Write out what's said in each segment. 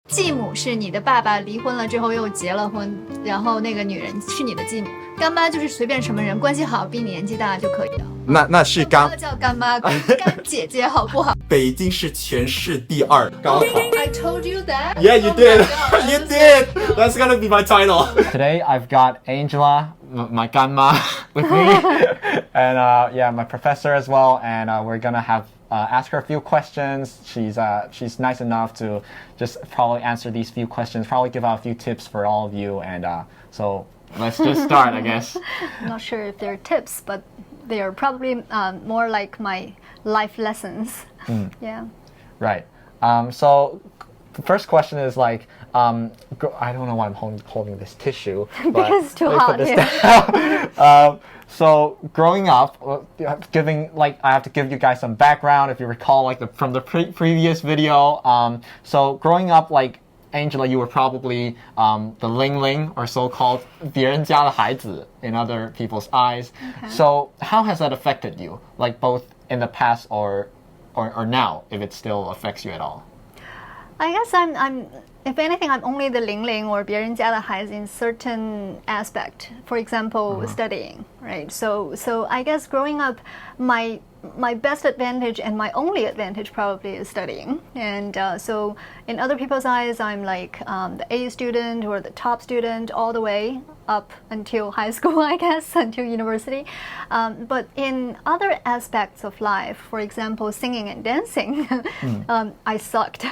继母是你的爸爸离婚了之后又结了婚，然后那个女人是你的继母。干妈就是随便什么人，关系好比你年纪大就可以了。那是不要叫干妈，干姐姐好不好？北京是全市第2高考。I told you that. Yeah, you did. You did. That's gonna be my title. Today I've got Angela, my grandma, with me, and yeah, my professor as well. And we're gonna have ask her a few questions. She's nice enough to just probably answer these few questions. Probably give out a few tips for all of you. And so let's just start, I guess. I'm not sure if they're tips, but they are probably more like my life lessons. Yeah. Right. So the first question is like, I don't know why I'm holding this tissue. But because it's too hot here. So growing up, I have to give you guys some background if you recall, like from the previous video. So growing up, like Angela, you were probably the Ling Ling, or so-called 别人家的孩子 in other people's eyes. Okay. So how has that affected you, like both in the past or now, if it still affects you at all? I guess I'm if anything, I'm only the Ling Ling or 别人家的孩子 in certain aspect. For example, studying, right? So I guess growing up, my best advantage and my only advantage probably is studying. And so in other people's eyes, I'm like the A student or the top student all the way up until high school, I guess, until university. But in other aspects of life, for example, singing and dancing, I sucked.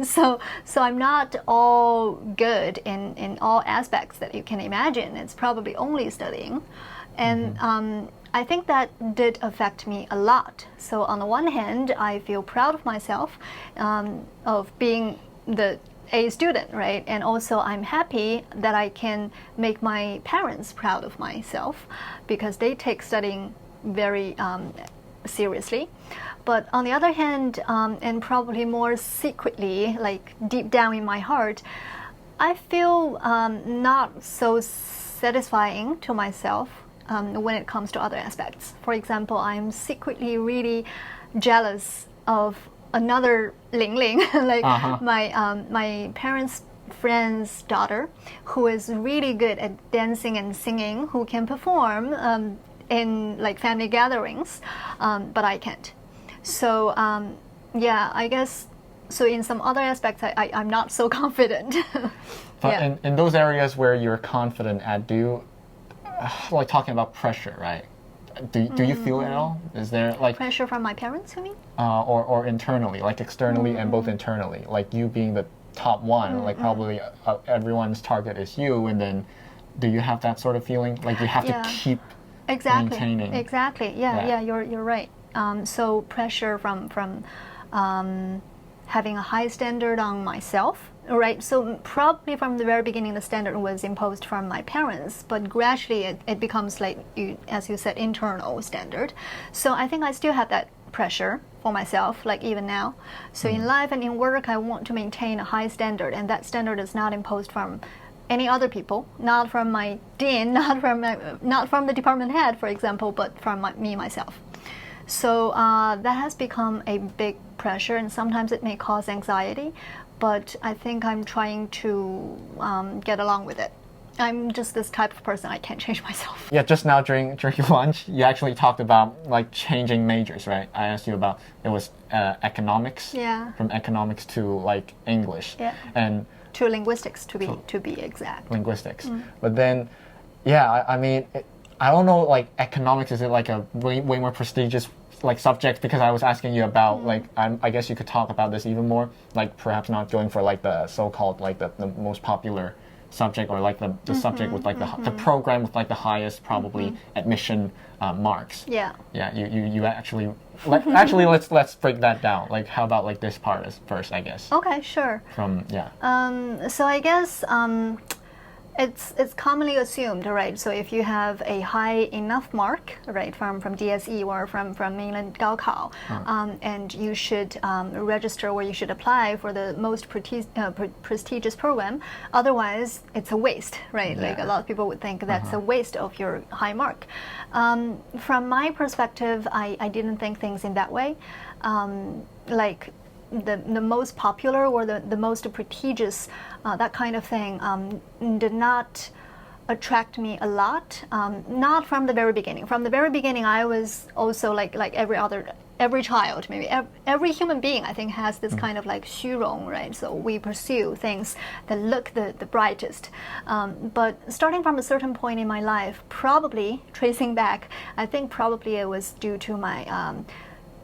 So I'm not all good in all aspects that you can imagine. It's probably only studying. And I think that did affect me a lot. So on the one hand, I feel proud of myself, of being the A student, right? And also I'm happy that I can make my parents proud of myself because they take studying very seriously. But on the other hand, and probably more secretly, like deep down in my heart, I feel not so satisfying to myself when it comes to other aspects. For example, I'm secretly really jealous of another Ling Ling, like my parents' friend's daughter, who is really good at dancing and singing, who can perform in like family gatherings, but I can't. So yeah, I guess so. In some other aspects, I'm not so confident. But yeah. in those areas where you're confident at, do you like talking about pressure, right? Do you feel it at all? Is there like pressure from my parents, you mean? Or internally, like externally and both internally, like you being the top one, like probably everyone's target is you, and then do you have that sort of feeling, like you have to keep maintaining? Exactly. Yeah. You're right. So pressure from having a high standard on myself. Right, so probably from the very beginning, the standard was imposed from my parents, but gradually it becomes like, as you said, internal standard. So I think I still have that pressure for myself, like even now. So in life and in work, I want to maintain a high standard, and that standard is not imposed from any other people, not from my dean, not from the department head, for example, but from me myself. So that has become a big pressure, and sometimes it may cause anxiety. But I think I'm trying to get along with it. I'm just this type of person. I can't change myself. Yeah, just now during lunch, you actually talked about like changing majors, right? I asked you about it was economics. Yeah. From economics to like English. Yeah. And to linguistics, to be exact. Linguistics. But then, yeah, I mean, I don't know. Like economics, is it like a way more prestigious like subject? Because I was asking you about like I guess you could talk about this even more, like perhaps not going for like the so-called like the most popular subject, or like the subject with like the program with like the highest probably admission marks. Yeah. Yeah, you actually let's break that down. Like how about like this part is first, I guess. Okay, sure. So I guess it's commonly assumed, right? So if you have a high enough mark, right, from DSE or from mainland Gaokao, and you should register, or you should apply for the most prestigious program. Otherwise, it's a waste, right? Yeah. Like a lot of people would think that's a waste of your high mark. From my perspective, I didn't think things in that way. Like the most popular or the most prestigious, that kind of thing, did not attract me a lot. Not from the very beginning. From the very beginning, I was also like every child, maybe every human being, I think, has this kind of like 虚荣, right? So we pursue things that look the brightest. But starting from a certain point in my life, probably tracing back, I think probably it was due to my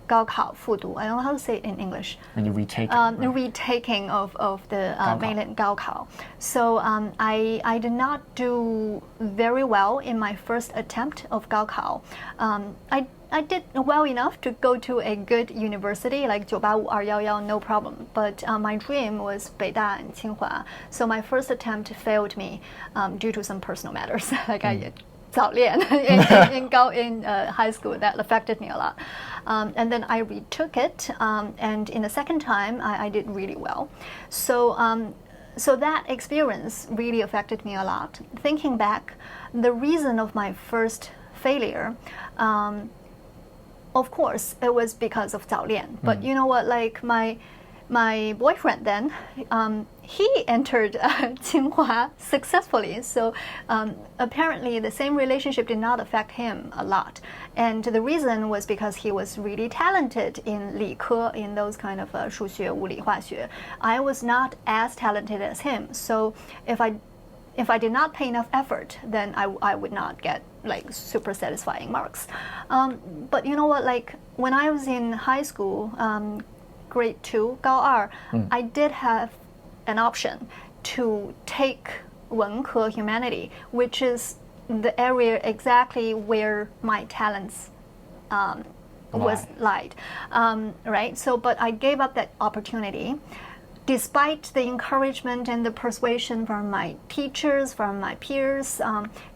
Gaokao, 复读. I don't know how to say it in English. When you retake the retaking of the mainland Gaokao. So I did not do very well in my first attempt of Gaokao. I did well enough to go to a good university like 985-211, no problem. But my dream was 北大 and 清华. So my first attempt failed me due to some personal matters. Like I 早恋 in high school, that affected me a lot. And then I retook it, and in the second time, I did really well. So that experience really affected me a lot. Thinking back, the reason of my first failure, of course, it was because of 早恋. But you know what? Like my boyfriend then, he entered Tsinghua successfully. So apparently the same relationship did not affect him a lot. And the reason was because he was really talented in 理科, in those kind of 数学, 物理, 化学. I was not as talented as him. So if I did not pay enough effort, then I would not get like super satisfying marks. But you know what? Like when I was in high school, grade 2, 高二, I did have an option to take 文科 humanity, which is the area exactly where my talents was lied, right? So, but I gave up that opportunity. Despite the encouragement and the persuasion from my teachers, from my peers,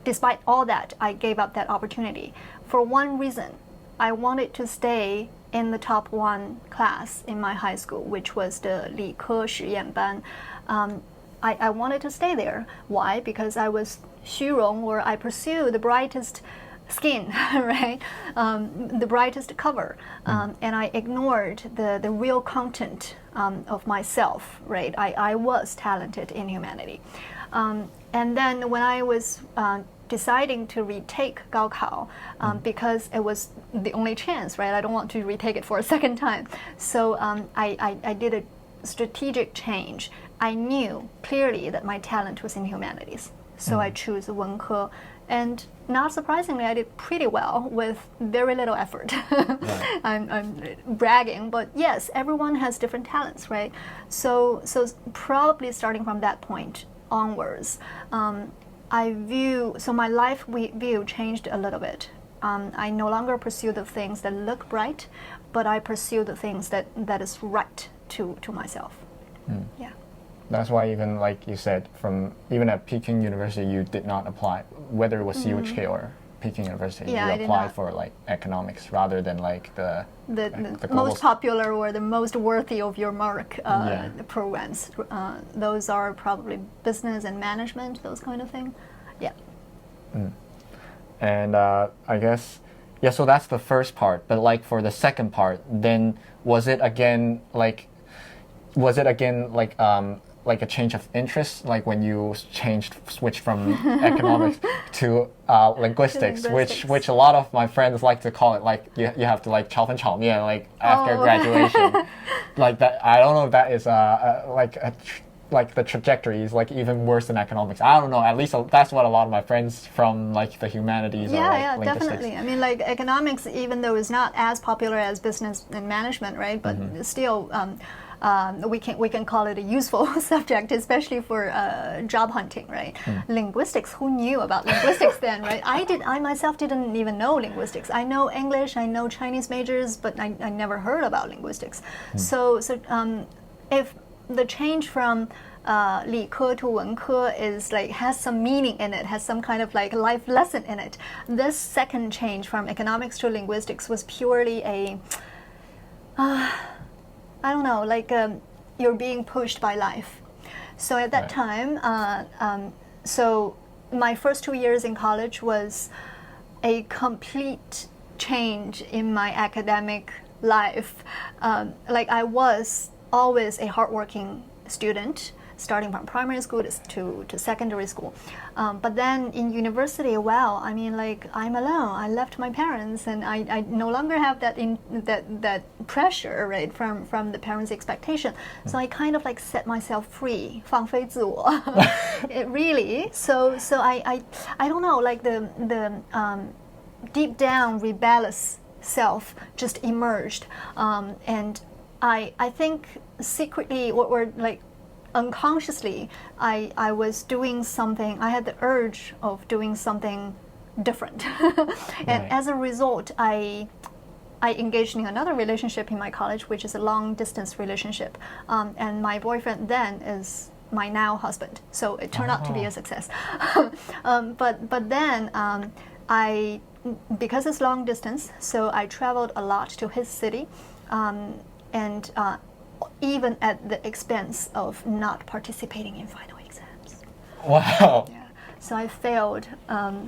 despite all that, I gave up that opportunity. For one reason, I wanted to stay in the top 1 class in my high school, which was the 理科实验班. I wanted to stay there. Why? Because I was 虚荣, or I pursue the brightest skin, right? The brightest cover. And I ignored the real content of myself, right? I was talented in humanity. And then when I was deciding to retake Gaokao, because it was the only chance, right? I don't want to retake it for a second time. So I did a strategic change. I knew clearly that my talent was in humanities. So I chose 文科. And not surprisingly, I did pretty well with very little effort. Right. I'm bragging, but yes, everyone has different talents, right? So probably starting from that point onwards, my life view changed a little bit. I no longer pursue the things that look bright, but I pursue the things that is right to myself. Yeah. That's why even like you said, even at Peking University, you did not apply, whether it was CUHK or Peking University, yeah, you applied for like economics rather than like the most popular or the most worthy of your mark programs. Those are probably business and management, those kind of thing. Yeah. And I guess, yeah, so that's the first part. But like for the second part, then was it again like a change of interest, like when you switched from economics to linguistics, which a lot of my friends like to call it, like you have to like 炒粉炒面, like after graduation, like that. I don't know if that is like the trajectory is like even worse than economics. I don't know. At least that's what a lot of my friends from like the humanities or like linguistics. Definitely. I mean, like economics, even though it's not as popular as business and management, right? But still. We can call it a useful subject, especially for job hunting, right? Linguistics, who knew about linguistics then, right? I myself didn't even know linguistics. I know English, I know Chinese majors, but I never heard about linguistics. So if the change from 理科 to 文科 is like has some meaning in it, has some kind of like life lesson in it, this second change from economics to linguistics was purely a I don't know, like you're being pushed by life. So at that time, so my first 2 years in college was a complete change in my academic life. Like I was always a hardworking student, starting from primary school to secondary school. But then in university, well, I mean, like, I'm alone. I left my parents, and I no longer have that pressure, right, from the parents' expectation. So I kind of like set myself free, 放飞自我. It really. So I don't know, like the deep down rebellious self just emerged, and I think secretly or like unconsciously I was doing something. I had the urge of doing something different, and as a result I engaged in another relationship in my college, which is a long distance relationship, and my boyfriend then is my now husband, so it turned out to be a success. But then I, because it's long distance, so I traveled a lot to his city, and even at the expense of not participating in final exams. Wow. Yeah. So I failed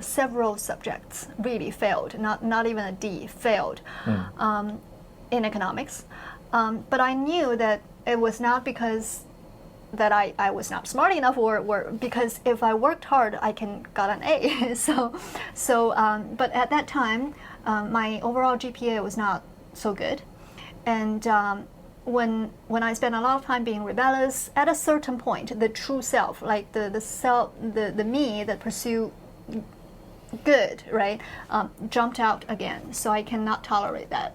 several subjects, really failed, not even a D, failed in economics. But I knew that it was not because that I was not smart enough, or because if I worked hard, I can got an A. But at that time, my overall GPA was not so good, and when I spent a lot of time being rebellious, at a certain point, the true self, like the me that pursue good, right, jumped out again. So I cannot tolerate that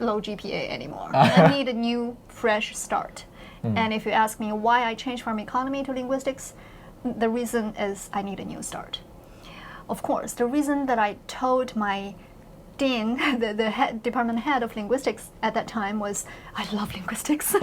low GPA anymore. I need a new, fresh start. And if you ask me why I changed from economy to linguistics, the reason is I need a new start. Of course, the reason that I told my dean, the department head of linguistics at that time, was I love linguistics.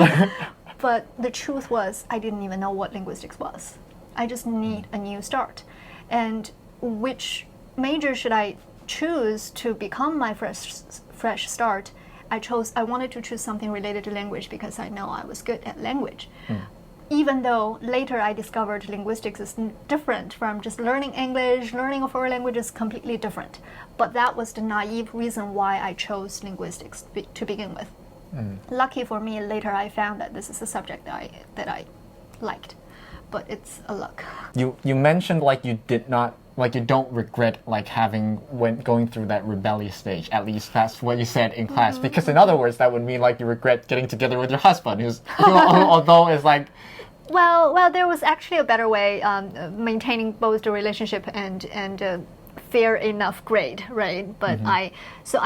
But the truth was I didn't even know what linguistics was. I just need a new start. And which major should I choose to become my fresh start? I wanted to choose something related to language because I know I was good at language. Even though later I discovered linguistics is different from just learning English, learning a foreign language is completely different. But that was the naive reason why I chose linguistics to begin with. Lucky for me, later I found that this is a subject that I liked, but it's a luck. You mentioned like you don't regret like going through that rebellious stage. At least that's what you said in class. Because in other words, that would mean like you regret getting together with your husband, who although is like. Well, there was actually a better way maintaining both the relationship and fair enough grade, right? But I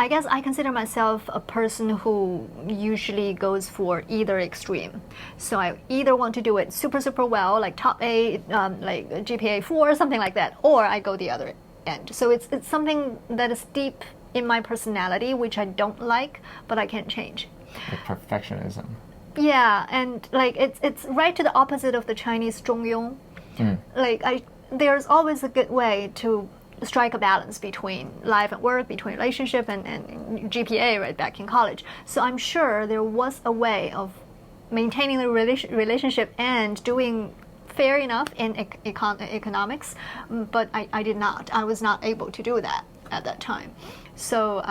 guess I consider myself a person who usually goes for either extreme. So I either want to do it super well, like top A, like GPA 4, something like that, or I go the other end. So it's something that is deep in my personality, which I don't like, but I can't change. Like perfectionism. Yeah, and like it's right to the opposite of the Chinese 中庸. Like there's always a good way to strike a balance between life and work, between relationship and GPA, right, back in college. So I'm sure there was a way of maintaining the relationship and doing fair enough in economics, but I did not. I was not able to do that at that time. So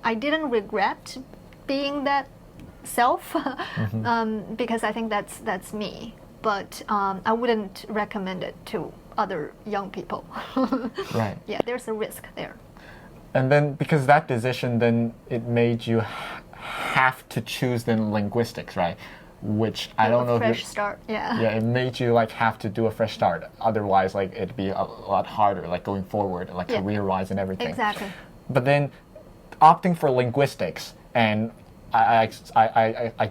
I didn't regret being that self because I think that's me. But I wouldn't recommend it to other young people. Right. Yeah, there's a risk there. And then because that decision, then it made you have to choose then linguistics, right? Which I don't know. Fresh start. Yeah. Yeah, it made you like have to do a fresh start. Otherwise, like it'd be a lot harder, like going forward, like career-wise and everything. Exactly. But then, opting for linguistics and I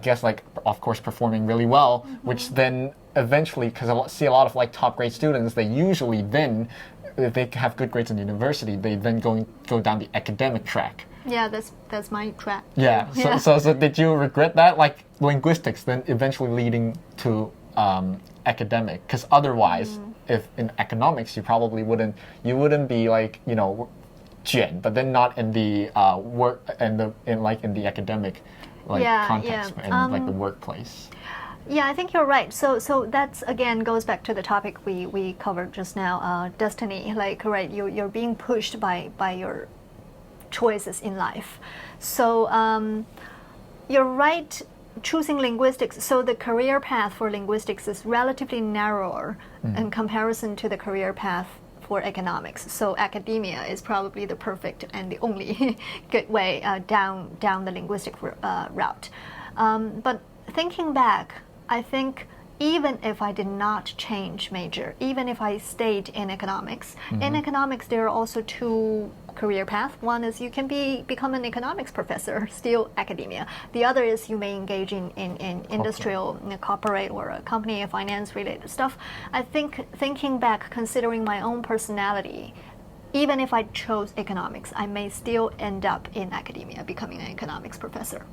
guess like of course performing really well, which then eventually, because I see a lot of like top grade students, they usually then, if they have good grades in university, they then go down the academic track. Yeah, that's my track. Yeah. So did you regret that, like linguistics then eventually leading to academic? Because otherwise, if in economics you probably wouldn't be like卷, but then not in the work and in the academic context and like the workplace. Yeah, I think you're right. So that's again goes back to the topic we covered just now, destiny. Like, right, you're being pushed by your choices in life. So you're right choosing linguistics, so the career path for linguistics is relatively narrower in comparison to the career path for economics. So academia is probably the perfect and the only good way down the linguistic route. But thinking back, I think even if I did not change major, even if I stayed in economics, in economics there are also two career paths. One is you can become an economics professor, still academia. The other is you may engage in industrial, corporate or a company, finance related stuff. I think thinking back, considering my own personality, even if I chose economics, I may still end up in academia, becoming an economics professor.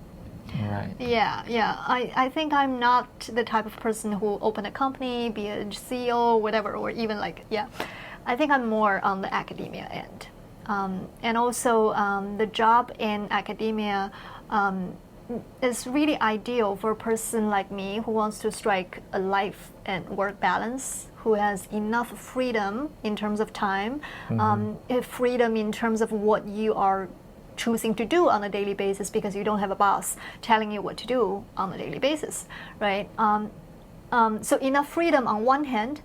Right. Yeah. I think I'm not the type of person who open a company, be a CEO, whatever, or even I think I'm more on the academia end. And also the job in academia is really ideal for a person like me who wants to strike a life and work balance, who has enough freedom in terms of time, freedom in terms of what you are choosing to do on a daily basis, because you don't have a boss telling you what to do on a daily basis, right? So enough freedom on one hand,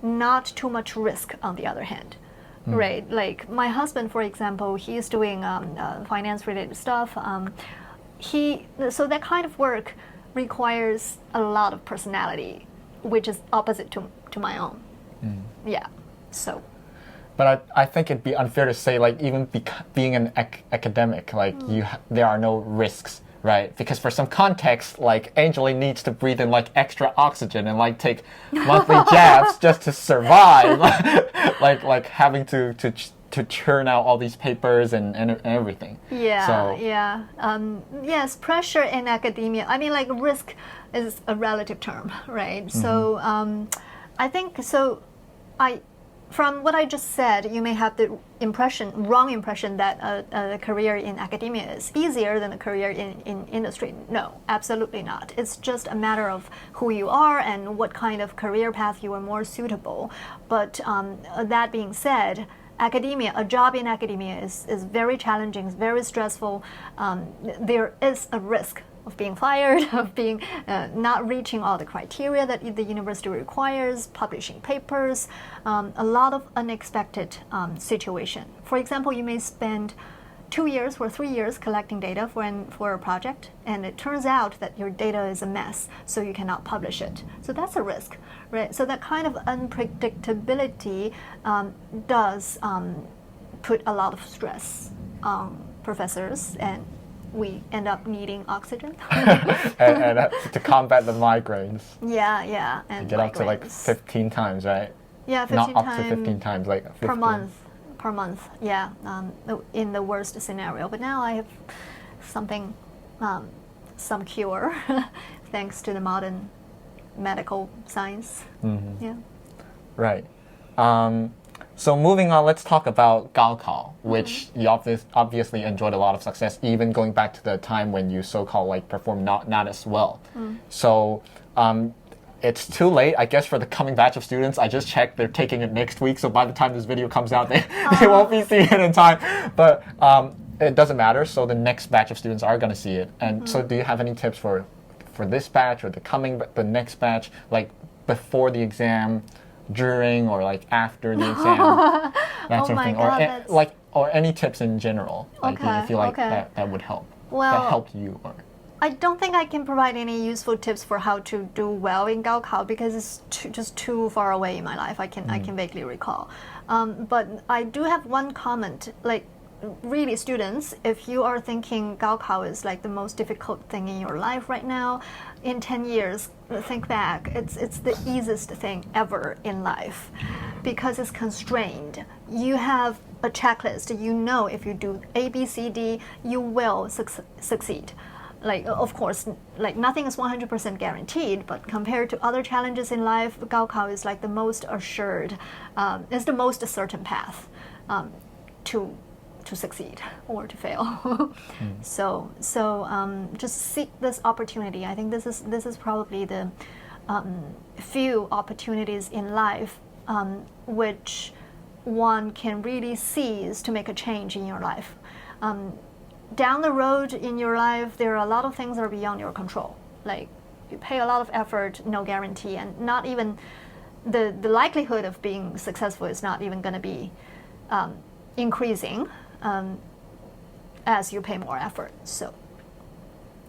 not too much risk on the other hand, right? Like my husband, for example, he is doing finance related stuff. So that kind of work requires a lot of personality, which is opposite to my own. Yeah, so. But I think it'd be unfair to say, like, even being an academic, like, there are no risks, right? Because for some context, like, Angela needs to breathe in, like, extra oxygen and, like, take monthly jabs just to survive. like having to churn out all these papers and everything. Yes, pressure in academia. I mean, like, risk is a relative term, right? So I think, from what I just said, you may have the wrong impression that a career in academia is easier than a career in industry. No, absolutely not. It's just a matter of who you are and what kind of career path you are more suitable. But that being said, a job in academia is very challenging, it's very stressful. There is a risk of being fired, of being not reaching all the criteria that the university requires, publishing papers, a lot of unexpected situation. For example, you may spend 2 years or 3 years collecting data for a project, and it turns out that your data is a mess, so you cannot publish it. So that's a risk, right? So that kind of unpredictability does put a lot of stress on professors, and we end up needing oxygen. and to combat the migraines. Yeah. And you get migraines. up to like 15 times, right? Yeah, 15 Not up times to 15 times, like 15. per month. Yeah, in the worst scenario. But now I have some cure, thanks to the modern medical science. Yeah. Right. So moving on, let's talk about Gaokao, which you obviously enjoyed a lot of success, even going back to the time when you so-called like performed not as well. So it's too late, I guess, for the coming batch of students. I just checked; they're taking it next week. So by the time this video comes out, they won't be seeing it in time. But it doesn't matter. So the next batch of students are going to see it. And so, do you have any tips for this batch or the next batch, like before the exam, during, or like after the exam, that sort of thing, or any tips in general? Like, do you feel like that would help? That helped you, or? I don't think I can provide any useful tips for how to do well in Gaokao, because it's just too far away in my life. I can vaguely recall. But I do have one comment, like, really, students, if you are thinking Gaokao is like the most difficult thing in your life right now, in 10 years, think back, it's the easiest thing ever in life, because it's constrained. You have a checklist. You know, if you do A, B, C, D, you will succeed. Like, of course, like, nothing is 100% guaranteed, but compared to other challenges in life, Gaokao is like the most assured, is the most certain path to succeed or to fail. So just seek this opportunity. I think this is probably the few opportunities in life which one can really seize to make a change in your life. Down the road in your life, there are a lot of things that are beyond your control. like you pay a lot of effort, no guarantee, and not even the likelihood of being successful is not even going to be increasing as you pay more effort. So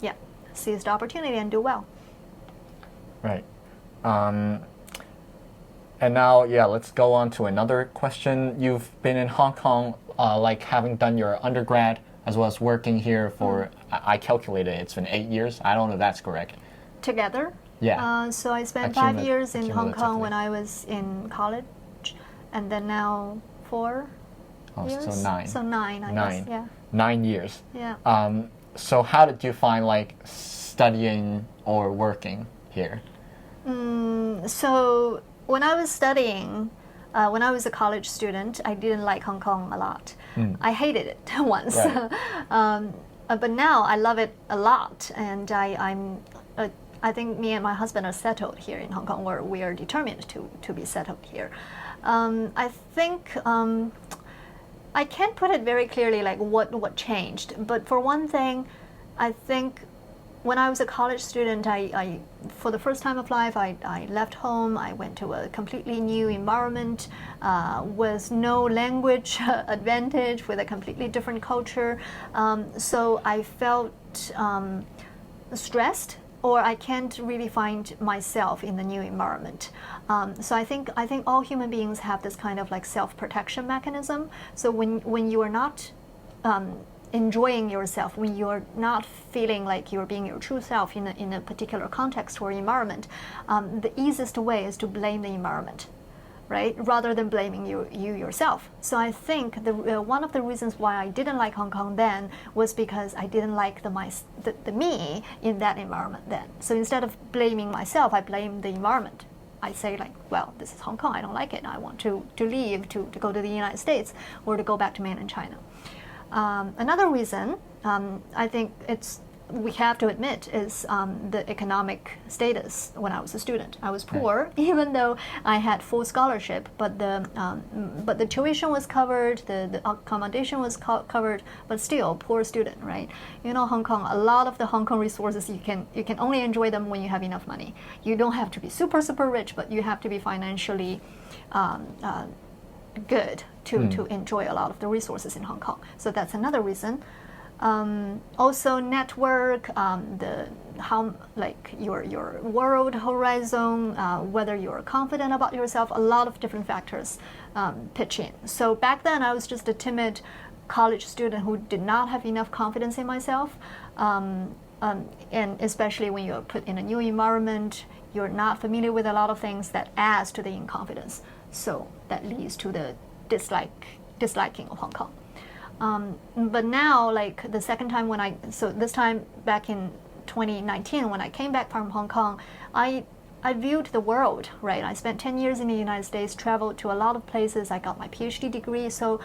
yeah, seize the opportunity and do well. Right. And now, yeah, let's go on to another question. You've been in Hong Kong, like having done your undergrad as well as working here for, I calculated it's been 8 years. I don't know if that's correct. Together? Yeah. So I spent 5 years in Hong Kong when I was in college, and then now 4 years? So 9. So 9, I guess, yeah. 9 years. Yeah. So how did you find like studying or working here? So when I was studying, when I was a college student, I didn't like Hong Kong a lot. I hated it once. Right. But now I love it a lot, and I think me and my husband are settled here in Hong Kong, where we are determined to be settled here. I think I can't put it very clearly like what changed, but for one thing, I think when I was a college student, I for the first time of life, I left home. I went to a completely new environment with no language advantage, with a completely different culture. So I felt stressed, or I can't really find myself in the new environment. So I think all human beings have this kind of like self-protection mechanism. So when you are not enjoying yourself, when you're not feeling like you're being your true self in a particular context or environment, the easiest way is to blame the environment, right? Rather than blaming you yourself. So I think one of the reasons why I didn't like Hong Kong then was because I didn't like the me in that environment then. So instead of blaming myself, I blame the environment. I say like, well, this is Hong Kong, I don't like it. I want to leave, to go to the United States or to go back to mainland China. Another reason, I think we have to admit, is the economic status when I was a student. I was poor, even though I had full scholarship, but the tuition was covered, the accommodation was covered, but still poor student, right? You know, Hong Kong, a lot of the Hong Kong resources, you can only enjoy them when you have enough money. You don't have to be super rich, but you have to be financially good to enjoy a lot of the resources in Hong Kong. So that's another reason. Also network, how like your world horizon, whether you're confident about yourself, a lot of different factors pitch in. So back then I was just a timid college student who did not have enough confidence in myself, and especially when you're put in a new environment, you're not familiar with a lot of things, that adds to the inconfidence. So that leads to the disliking of Hong Kong. But now, like the second time this time back in 2019, when I came back from Hong Kong, I viewed the world, right? I spent 10 years in the United States, traveled to a lot of places. I got my PhD degree. So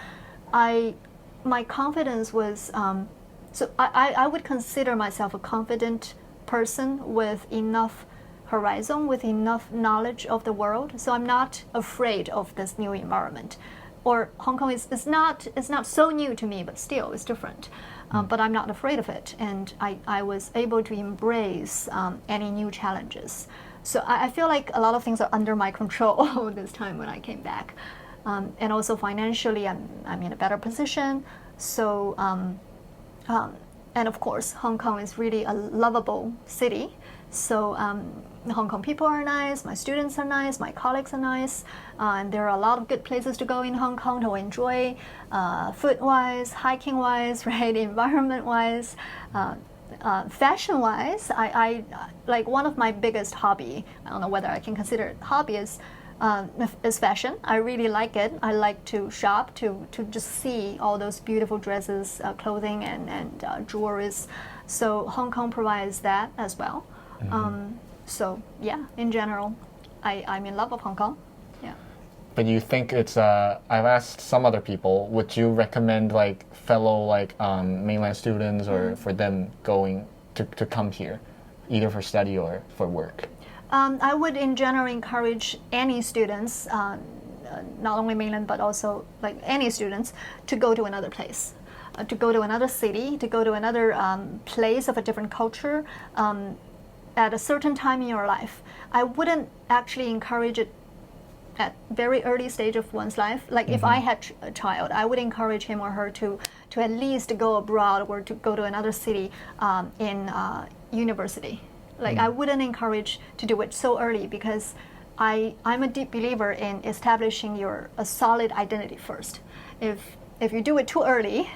my confidence was, I would consider myself a confident person with enough horizon, with enough knowledge of the world. So I'm not afraid of this new environment. Or Hong Kong is not so new to me, but still it's different. But I'm not afraid of it, and I was able to embrace any new challenges. So I feel like a lot of things are under my control this time when I came back, and also financially I'm in a better position. So and of course Hong Kong is really a lovable city. So the Hong Kong people are nice, my students are nice, my colleagues are nice, and there are a lot of good places to go in Hong Kong to enjoy, food-wise, hiking-wise, right, environment-wise, fashion-wise. I like one of my biggest hobby, I don't know whether I can consider it hobby, is fashion. I really like it. I like to shop, to just see all those beautiful dresses, clothing, and jewelries. So Hong Kong provides that as well. So yeah, in general, I'm in love with Hong Kong. Yeah. But you think it's I've asked some other people, would you recommend like fellow like mainland students or for them going to come here, either for study or for work? I would in general encourage any students, not only mainland but also like any students, to go to another place, to go to another city, to go to another place of a different culture. at a certain time in your life. I wouldn't actually encourage it at very early stage of one's life. Like if I had a child, I would encourage him or her to at least go abroad or to go to another city in university. Like I wouldn't encourage to do it so early because I'm a deep believer in establishing a solid identity first. If you do it too early,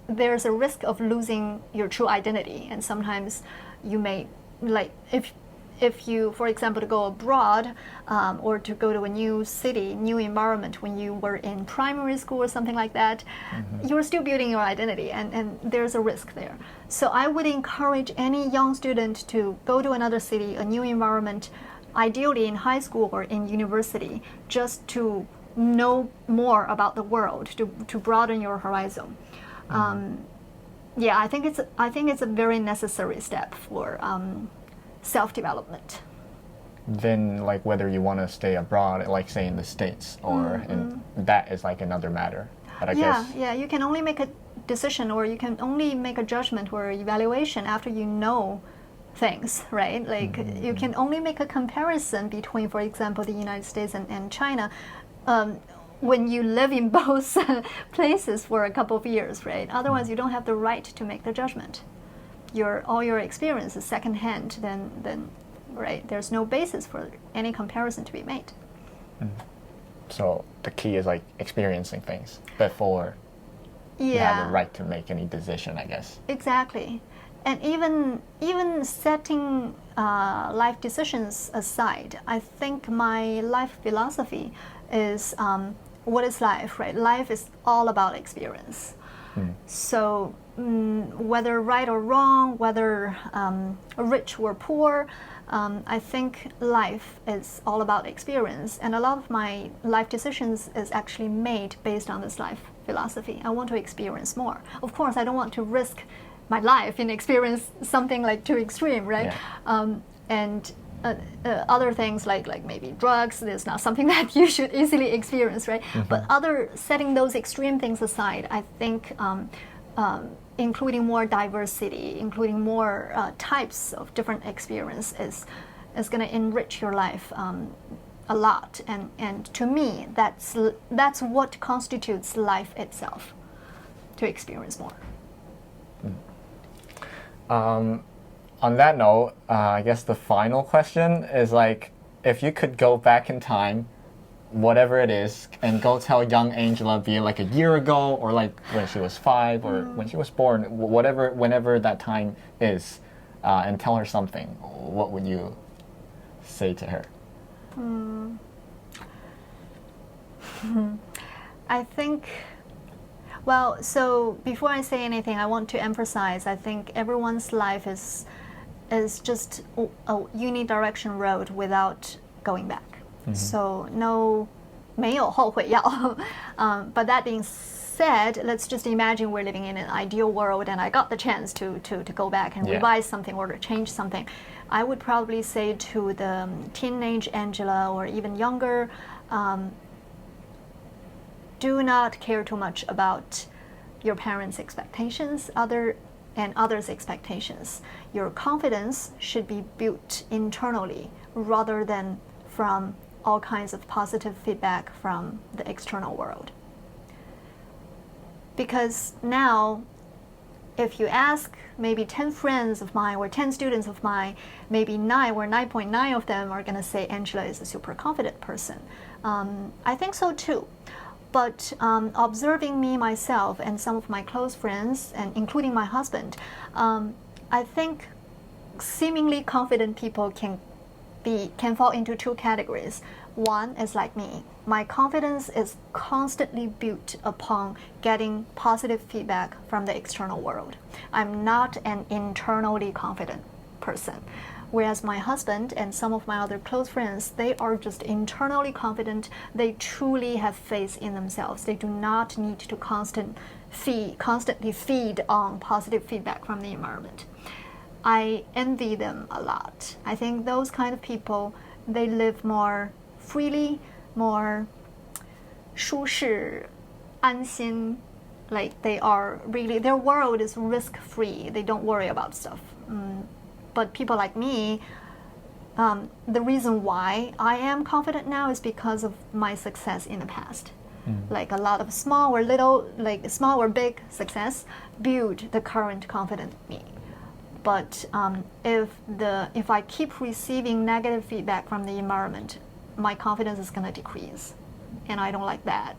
there's a risk of losing your true identity, and sometimes you may, like if you, for example, to go abroad or to go to a new city, new environment when you were in primary school or something like that, you're still building your identity, and there's a risk there. So I would encourage any young student to go to another city, a new environment, ideally in high school or in university, just to know more about the world, to broaden your horizon. Yeah, I think it's a very necessary step for self-development. Then, like, whether you want to stay abroad, like say in the States, or that is like another matter. But I guess you can only make a decision, or you can only make a judgment or evaluation after you know things, right? Like you can only make a comparison between, for example, the United States and China when you live in both places for a couple of years, right? Otherwise, you don't have the right to make the judgment. All your experience is secondhand, then right, there's no basis for any comparison to be made. So the key is like experiencing things before you have the right to make any decision, I guess. Exactly. And even setting life decisions aside, I think my life philosophy is what is life, right? Life is all about experience. So whether right or wrong, whether rich or poor, I think life is all about experience. And a lot of my life decisions is actually made based on this life philosophy. I want to experience more. Of course, I don't want to risk my life and experience something like too extreme, right? And other things like maybe drugs, is not something that you should easily experience, right? But setting those extreme things aside, I think including more diversity, including more types of different experience is going to enrich your life a lot. And to me, that's what constitutes life itself, to experience more. On that note, I guess the final question is like, if you could go back in time, whatever it is, and go tell young Angela, be it like a year ago or like when she was 5 or when she was born, whenever that time is, and tell her something, what would you say to her? I think, well, so before I say anything, I want to emphasize, I think everyone's life is just a unidirection road without going back. So no, 没有后悔药. But that being said, let's just imagine we're living in an ideal world and I got the chance to go back and revise something or to change something. I would probably say to the teenage Angela or even younger, do not care too much about your parents' expectations and others' expectations. Your confidence should be built internally rather than from all kinds of positive feedback from the external world. Because now, if you ask maybe 10 friends of mine or 10 students of mine, maybe 9 or 9.9 of them are going to say Angela is a super confident person. I think so too. But observing me, myself, and some of my close friends, and including my husband, I think seemingly confident people can fall into 2 categories. One is like me. My confidence is constantly built upon getting positive feedback from the external world. I'm not an internally confident person. Whereas my husband and some of my other close friends, they are just internally confident. They truly have faith in themselves. They do not need to constantly feed on positive feedback from the environment. I envy them a lot. I think those kind of people, they live more freely, more 舒适, 安心, like they are really, their world is risk-free. They don't worry about stuff. But people like me, the reason why I am confident now is because of my success in the past. Like a lot of small or big success build the current confident me. But if I keep receiving negative feedback from the environment, my confidence is going to decrease, and I don't like that.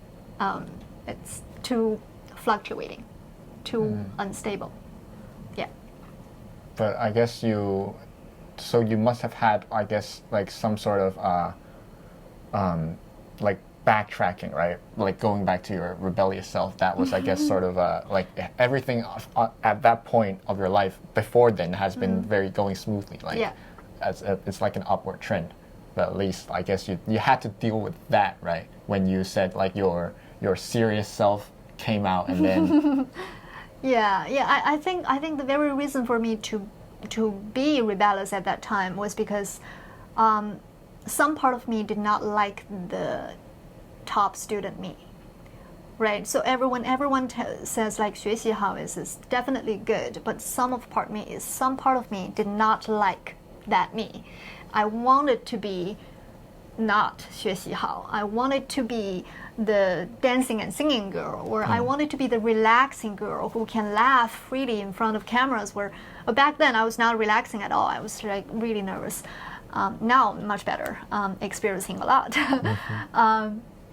It's too fluctuating, too unstable. Yeah. But I guess you must have had, I guess, like some sort of like backtracking, right? Like going back to your rebellious self. That was, I guess, sort of like everything at that point of your life before then has been very going smoothly. Like it's like an upward trend. But at least I guess you had to deal with that, right? When you said like your serious self came out and then. I think the very reason for me to be rebellious at that time was because some part of me did not like the top student me, right? So everyone says like 学习好 is definitely good, but some part of me did not like that me. I wanted to be not 学习好. I wanted to be the dancing and singing girl, or I wanted to be the relaxing girl who can laugh freely in front of cameras. Back then I was not relaxing at all. I was like really nervous. Now much better, experiencing a lot.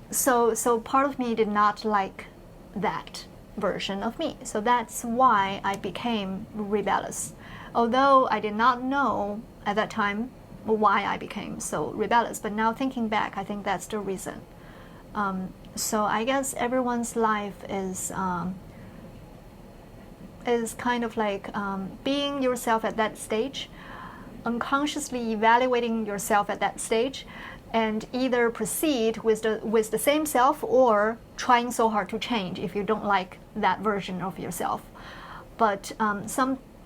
So part of me did not like that version of me. So that's why I became rebellious. Although I did not know at that time why I became so rebellious, but now thinking back, I think that's the reason. So I guess everyone's life is kind of like being yourself at that stage, unconsciously evaluating yourself at that stage, and either proceed with the same self or trying so hard to change if you don't like that version of yourself. But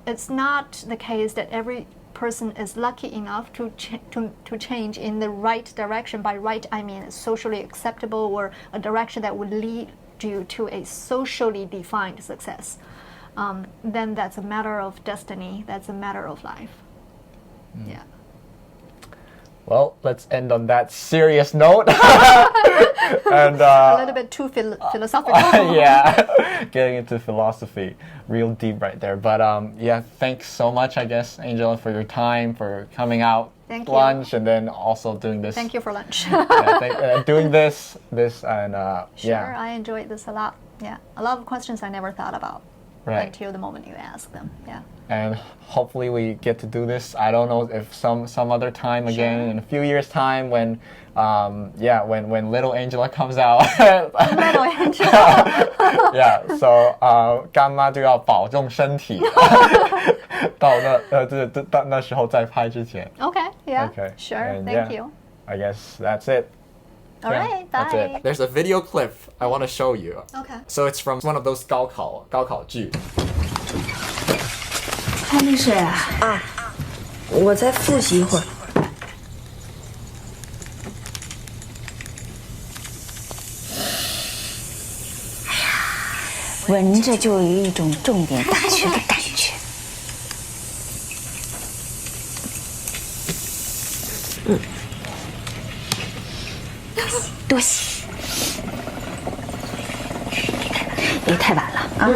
it's not the case that every person is lucky enough to change in the right direction. By right, I mean socially acceptable or a direction that would lead you to a socially defined success. Then that's a matter of destiny. That's a matter of life. Yeah. Well, let's end on that serious note. And a little bit too philosophical. Yeah, getting into philosophy, real deep right there. But yeah, thanks so much, I guess, Angela, for your time, for coming out. Thank you. Lunch, and then also doing this. Thank you for lunch. Doing this, and Sure, I enjoyed this a lot. Yeah, a lot of questions I never thought about until the moment you asked them. Yeah. And hopefully we get to do this. I don't know if some other time again in a few years' time when when little Angela comes out. Little Angela. Yeah, so 干妈就要保重身体，到那时候再拍之前。Okay. Yeah. Okay. Sure. And Thank you. I guess that's it. All right. That's Bye. it. There's a video clip I want to show you. Okay. So it's from one of those 高考剧。还没睡啊？啊，我再复习一会儿。闻着就有一种重点大学的感觉。多谢。别太晚了啊。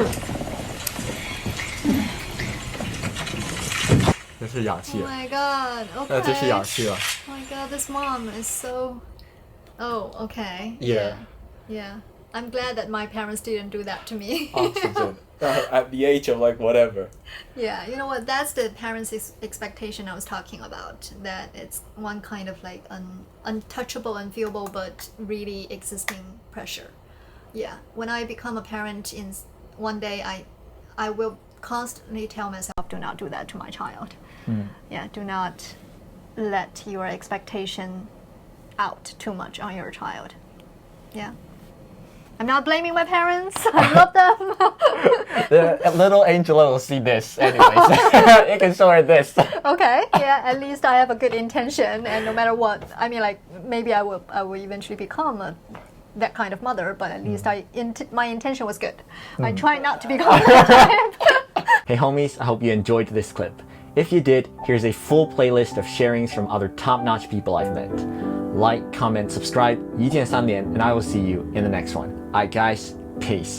这是氧气 Oh my god. Okay. 这是氧气了。Oh my god, this mom is so. Oh, okay. Yeah. Yeah. I'm glad that my parents didn't do that to me. Oxygen. At the age of like whatever. Yeah, you know what? That's the parents' expectation I was talking about. That it's one kind of like untouchable, unfeelable, but really existing pressure. Yeah. When I become a parent, in one day, I will constantly tell myself, do not do that to my child. Yeah. Do not let your expectation out too much on your child. Yeah. I'm not blaming my parents. I love them. The little Angela will see this anyways. You can show her this. Okay, yeah, at least I have a good intention, and no matter what, I mean, like, maybe I will eventually become that kind of mother, but at least my intention was good. I try not to become that type. Hey homies, I hope you enjoyed this clip. If you did, here's a full playlist of sharings from other top-notch people I've met. Like, comment, subscribe, 一键3连, and I will see you in the next one. Alright guys, peace.